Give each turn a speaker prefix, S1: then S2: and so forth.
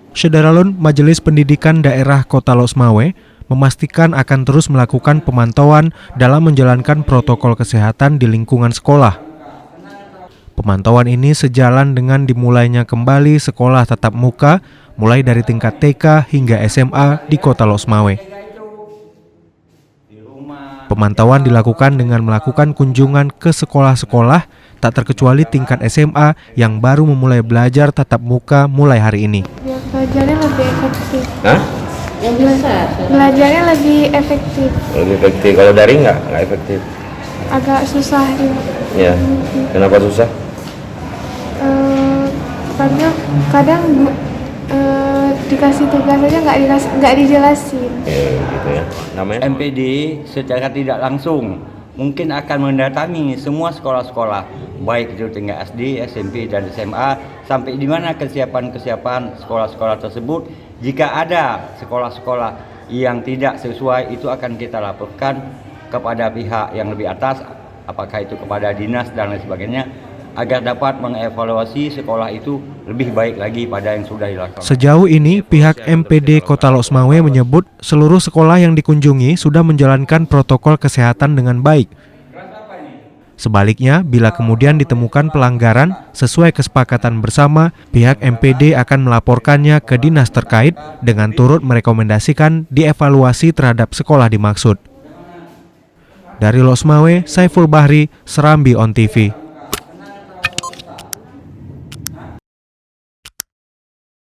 S1: Sederalun, Majelis Pendidikan Daerah Kota Losmawe memastikan akan terus melakukan pemantauan dalam menjalankan protokol kesehatan di lingkungan sekolah. Pemantauan ini sejalan dengan dimulainya kembali sekolah tatap muka mulai dari tingkat TK hingga SMA di Kota Losmawe. Pemantauan dilakukan dengan melakukan kunjungan ke sekolah-sekolah, tak terkecuali tingkat SMA yang baru memulai belajar tatap muka mulai hari ini.
S2: Belajarnya lebih efektif.
S3: Hah?
S2: Yang biasa. Belajarnya lebih efektif.
S3: Lebih efektif. Kalau daring nggak efektif?
S2: Agak susah juga.
S3: Ya. Kenapa susah?
S2: Kadang dikasih tugas aja nggak dijelasin.
S3: Gitu ya. Namanya
S4: MPD secara tidak langsung mungkin akan mendatangi semua sekolah-sekolah, baik itu tingkat SD, SMP, dan SMA, sampai di mana kesiapan sekolah-sekolah tersebut. Jika ada sekolah-sekolah yang tidak sesuai, itu akan kita laporkan kepada pihak yang lebih atas, apakah itu kepada dinas dan lain sebagainya, agar dapat mengevaluasi sekolah itu lebih baik lagi pada yang sudah dilakukan.
S1: Sejauh ini, pihak MPD Kota Losmawe menyebut seluruh sekolah yang dikunjungi sudah menjalankan protokol kesehatan dengan baik. Sebaliknya, bila kemudian ditemukan pelanggaran sesuai kesepakatan bersama, pihak MPD akan melaporkannya ke dinas terkait dengan turut merekomendasikan dievaluasi terhadap sekolah dimaksud. Dari Losmawe, Saiful Bahri, Serambi On TV.